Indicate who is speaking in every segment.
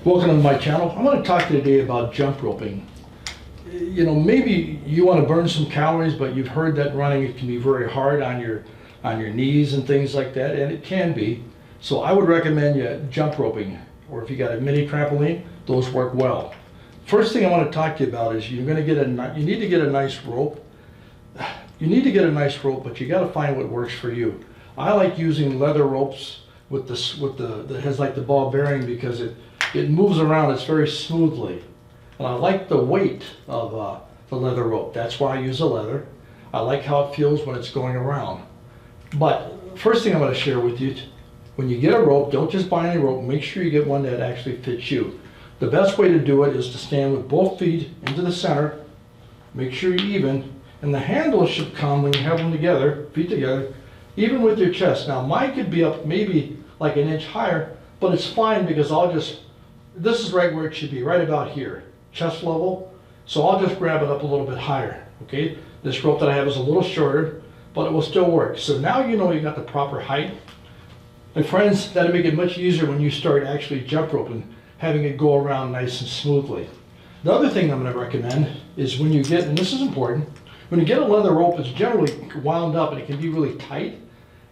Speaker 1: Welcome to my channel. I'm going to talk today about jump roping. You know, maybe you want to burn some calories, but you've heard that running it can be very hard on your knees and things like that, and it can be. So I would recommend you jump roping, or if you got a mini trampoline, those work well. First thing I want to talk to you about is you need to get a nice rope. You need to get a nice rope, but you got to find what works for you. I like using leather ropes that has like the ball bearing because it moves around. It's very smoothly, and I like the weight of the leather rope. That's why I use a leather. I like how it feels when it's going around. But first thing I'm going to share with you, when you get a rope, don't just buy any rope. Make sure you get one that actually fits you. The best way to do it is to stand with both feet into the center. Make sure you're even, and the handle should come when you have them together, feet together, even with your chest. Now mine could be up maybe like an inch higher, but it's fine because this is right where it should be, right about here, chest level. So I'll just grab it up a little bit higher, okay? This rope that I have is a little shorter, but it will still work. So now you know you got the proper height. And friends, that'll make it much easier when you start actually jump roping, having it go around nice and smoothly. The other thing I'm going to recommend is when you get, and this is important, when you get a leather rope, it's generally wound up and it can be really tight.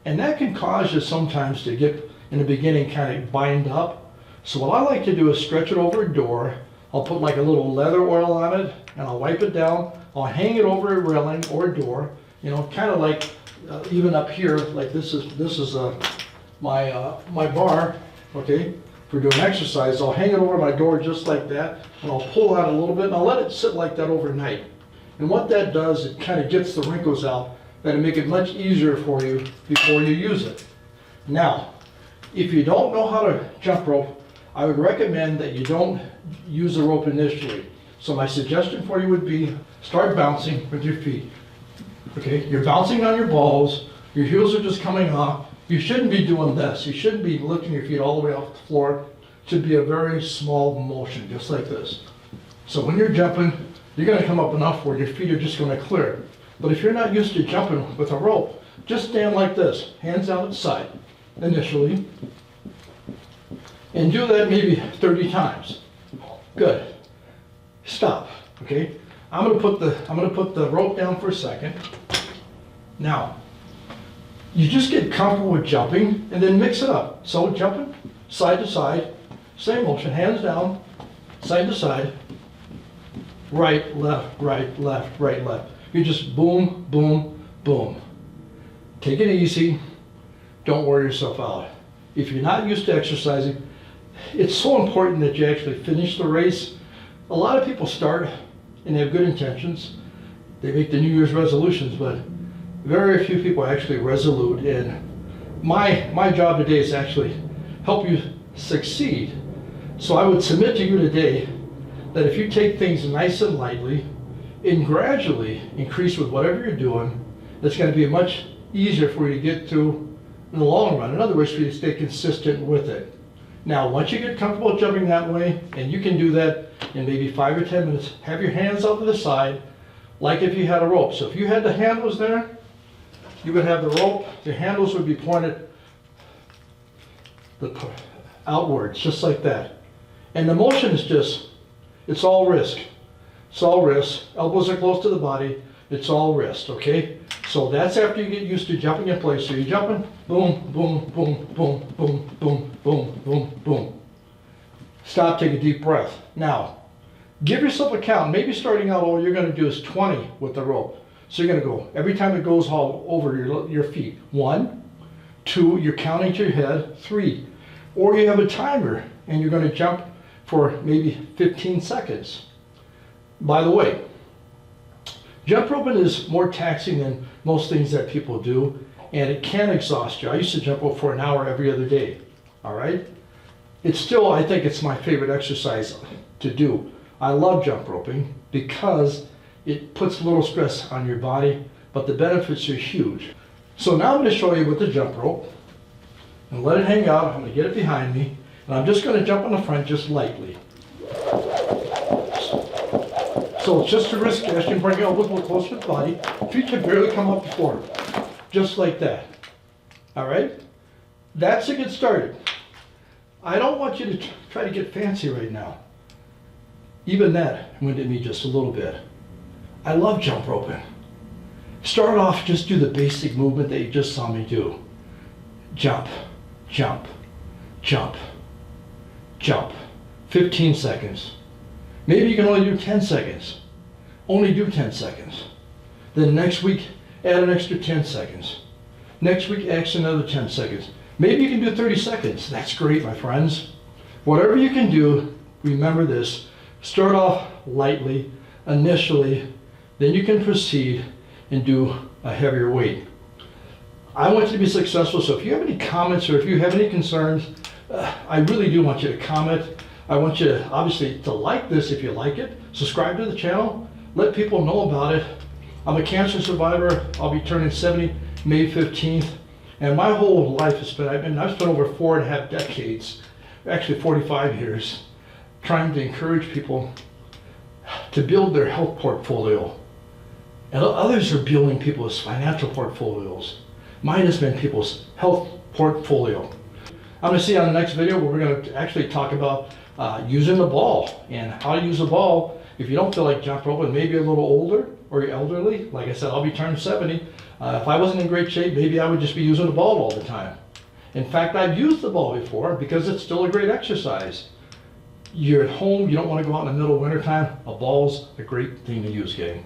Speaker 1: And that can cause you sometimes to get, in the beginning, kind of bind up. So what I like to do is stretch it over a door. I'll put like a little leather oil on it and I'll wipe it down. I'll hang it over a railing or a door, you know, kind of like even up here, like this is my bar, okay, for doing exercise. I'll hang it over my door just like that, and I'll pull out a little bit and I'll let it sit like that overnight. And what that does, it kind of gets the wrinkles out. That'll make it much easier for you before you use it. Now, if you don't know how to jump rope, I would recommend that you don't use the rope initially. So my suggestion for you would be start bouncing with your feet. Okay, you're bouncing on your balls, your heels are just coming off. You shouldn't be doing this. You shouldn't be lifting your feet all the way off the floor. It should be a very small motion, just like this. So when you're jumping, you're going to come up enough where your feet are just going to clear. But if you're not used to jumping with a rope, just stand like this, hands out at the side initially, and do that maybe 30 times. Good. Stop. Okay. I'm going to put the rope down for a second. Now, you just get comfortable with jumping and then mix it up. So jumping side to side, same motion, hands down, side to side, right, left, right, left, right, left. You just boom, boom, boom. Take it easy. Don't wear yourself out. If you're not used to exercising, it's so important that you actually finish the race. A lot of people start and they have good intentions. They make the New Year's resolutions, but very few people are actually resolute. And my job today is actually help you succeed. So I would submit to you today that if you take things nice and lightly and gradually increase with whatever you're doing, it's going to be much easier for you to get to in the long run. In other words, for you to stay consistent with it. Now, once you get comfortable jumping that way, and you can do that in maybe 5 or 10 minutes, have your hands out to the side, like if you had a rope. So if you had the handles there, you would have the rope, the handles would be pointed outwards, just like that. And the motion is just, it's all wrist. It's all wrist. Elbows are close to the body. It's all wrist, okay? So that's after you get used to jumping in place. So you're jumping, boom, boom, boom, boom, boom, boom, boom, boom, boom. Stop, take a deep breath. Now, give yourself a count. Maybe starting out, all you're going to do is 20 with the rope. So you're going to go, every time it goes all over your feet. 1, 2, you're counting to your head, 3. Or you have a timer and you're going to jump for maybe 15 seconds. By the way, jump roping is more taxing than most things that people do, and it can exhaust you. I used to jump rope for an hour every other day, all right? It's still, I think it's my favorite exercise to do. I love jump roping because it puts little stress on your body, but the benefits are huge. So now I'm going to show you with the jump rope, and let it hang out. I'm going to get it behind me, and I'm just going to jump on the front just lightly. So it's just a wrist cast. You bring your elbows a little closer to the body. Feet can barely come up the floor. Just like that. All right? That's to get started. I don't want you to try to get fancy right now. Even that winded me just a little bit. I love jump roping. Start off, just do the basic movement that you just saw me do. Jump, jump, jump, jump. 15 seconds. Maybe you can only do 10 seconds. Only do 10 seconds. Then next week, add an extra 10 seconds. Next week, add another 10 seconds. Maybe you can do 30 seconds. That's great, my friends. Whatever you can do, remember this. Start off lightly, initially, then you can proceed and do a heavier weight. I want you to be successful, so if you have any comments or if you have any concerns, I really do want you to comment. I want you to, obviously, to like this if you like it. Subscribe to the channel. Let people know about it. I'm a cancer survivor. I'll be turning 70 May 15th. And my whole life has been, I've spent over 4.5 decades, actually 45 years, trying to encourage people to build their health portfolio. And others are building people's financial portfolios. Mine has been people's health portfolio. I'm going to see you on the next video where we're going to actually talk about using the ball and how to use the ball if you don't feel like jump roping, maybe a little older or you're elderly. Like I said, I'll be turning 70. If I wasn't in great shape, maybe I would just be using the ball all the time. In fact, I've used the ball before because it's still a great exercise. You're at home, you don't want to go out in the middle of winter time, a ball's a great thing to use, gang.